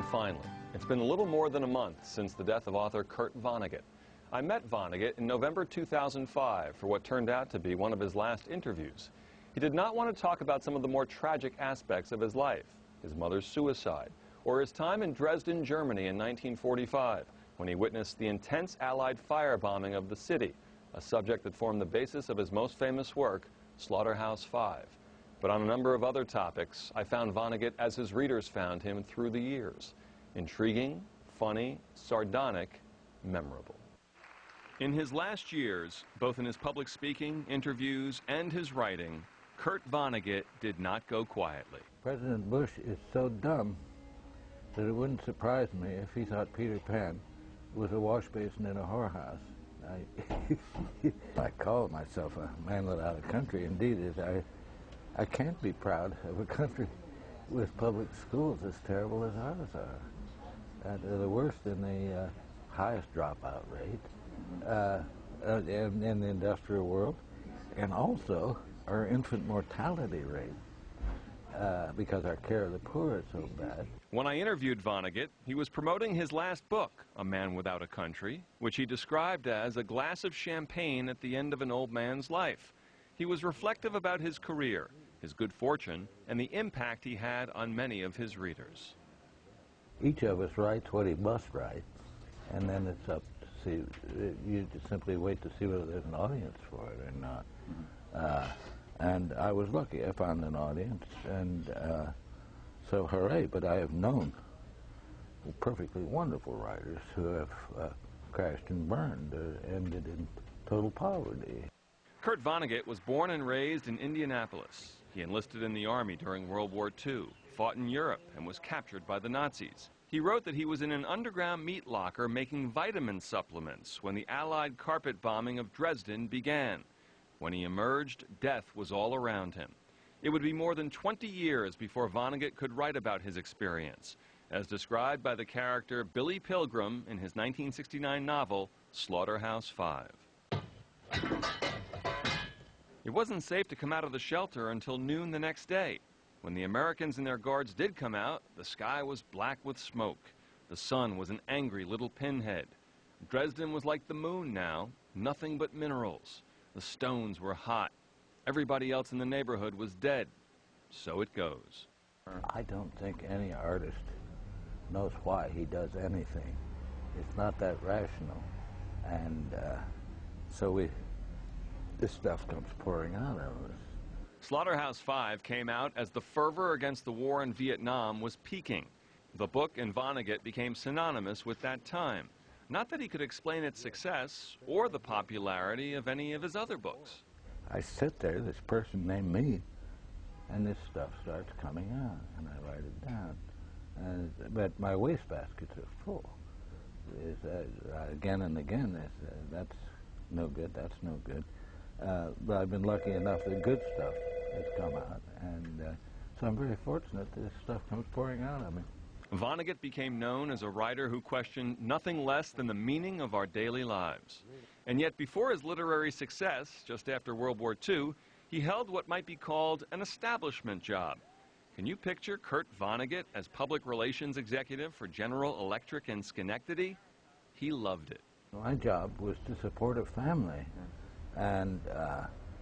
And finally, it's been a little more than a month since the death of author Kurt Vonnegut. I met Vonnegut in November 2005 for what turned out to be one of his last interviews. He did not want to talk about some of the more tragic aspects of his life, his mother's suicide, or his time in Dresden, Germany in 1945, when he witnessed the intense Allied firebombing of the city, a subject that formed the basis of his most famous work, Slaughterhouse-Five. But on a number of other topics, I found Vonnegut as his readers found him through the years. Intriguing, funny, sardonic, memorable. In his last years, both in his public speaking, interviews, and his writing, Kurt Vonnegut did not go quietly. President Bush is so dumb that it wouldn't surprise me if he thought Peter Pan was a wash basin in a whorehouse. I call myself a man without a country. Indeed, I can't be proud of a country with public schools as terrible as ours are. They're the worst in the highest dropout rate in the industrial world, and also our infant mortality rate, because our care of the poor is so bad. When I interviewed Vonnegut, he was promoting his last book, A Man Without a Country, which he described as a glass of champagne at the end of an old man's life. He was reflective about his career, his good fortune, and the impact he had on many of his readers. Each of us writes what he must write, and then it's up to see, you just simply wait to see whether there's an audience for it or not. And I was lucky, I found an audience, and so hooray, but I have known perfectly wonderful writers who have crashed and burned, ended in total poverty. Kurt Vonnegut was born and raised in Indianapolis. He enlisted in the Army during World War II, fought in Europe, and was captured by the Nazis. He wrote that he was in an underground meat locker making vitamin supplements when the Allied carpet bombing of Dresden began. When he emerged, death was all around him. It would be more than 20 years before Vonnegut could write about his experience, as described by the character Billy Pilgrim in his 1969 novel, Slaughterhouse-Five. It wasn't safe to come out of the shelter until noon the next day. When the Americans and their guards did come out, the sky was black with smoke. The sun was an angry little pinhead. Dresden was like the moon now, nothing but minerals. The stones were hot. Everybody else in the neighborhood was dead. So it goes. I don't think any artist knows why he does anything. It's not that rational. And so this stuff comes pouring out of us. Slaughterhouse-Five came out as the fervor against the war in Vietnam was peaking. The book and Vonnegut became synonymous with that time. Not that he could explain its success or the popularity of any of his other books. I sit there, this person named me, and this stuff starts coming out, and I write it down. But my wastebaskets are full. Again and again, that's no good, that's no good. But I've been lucky enough that good stuff has come out, and so I'm very fortunate that this stuff comes pouring out of me. Vonnegut became known as a writer who questioned nothing less than the meaning of our daily lives. And yet before his literary success, just after World War II, he held what might be called an establishment job. Can you picture Kurt Vonnegut as public relations executive for General Electric in Schenectady? He loved it. My job was to support a family. And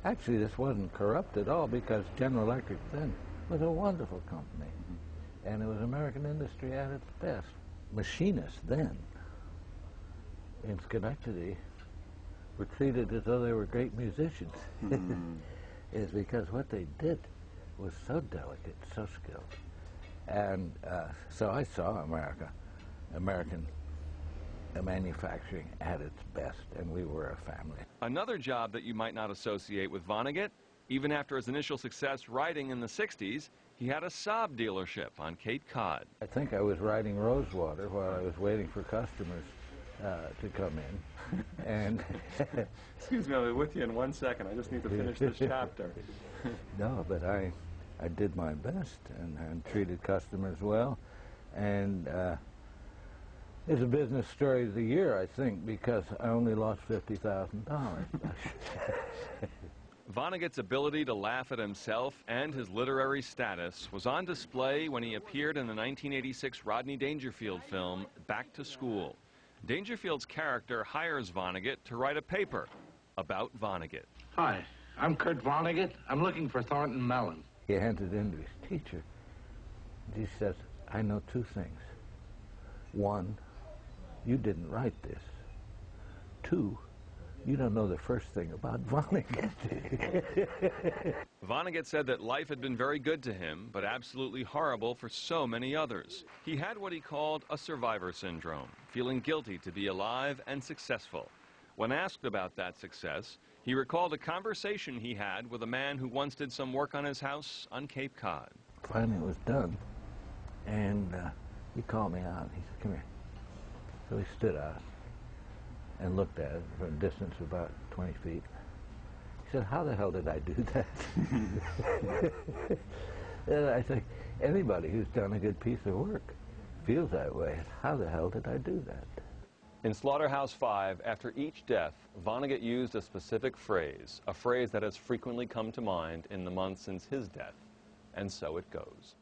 actually this wasn't corrupt at all, because General Electric then was a wonderful company. And it was American industry at its best. Machinists then in Schenectady were treated as though they were great musicians. Is because what they did was so delicate, so skilled. And so I saw American manufacturing at its best, and we were a family. Another job that you might not associate with Vonnegut, even after his initial success writing in the 60s, he had a Saab dealership on Cape Cod. I think I was riding Rosewater while I was waiting for customers to come in. And excuse me, I'll be with you in 1 second. I just need to finish this chapter. No, but I did my best and treated customers well. And it's a business story of the year, I think, because I only lost $50,000. Vonnegut's ability to laugh at himself and his literary status was on display when he appeared in the 1986 Rodney Dangerfield film, Back to School. Dangerfield's character hires Vonnegut to write a paper about Vonnegut. Hi, I'm Kurt Vonnegut. I'm looking for Thornton Mellon. He handed it in to his teacher. He says, I know two things. One, you didn't write this. Two, you don't know the first thing about Vonnegut. Vonnegut said that life had been very good to him, but absolutely horrible for so many others. He had what he called a survivor syndrome, feeling guilty to be alive and successful. When asked about that success, he recalled a conversation he had with a man who once did some work on his house on Cape Cod. Finally it was done, and he called me out. He said, come here. So he stood out and looked at it from a distance of about 20 feet. He said, how the hell did I do that? And I think anybody who's done a good piece of work feels that way. How the hell did I do that? In Slaughterhouse-Five, after each death, Vonnegut used a specific phrase, a phrase that has frequently come to mind in the months since his death. And so it goes.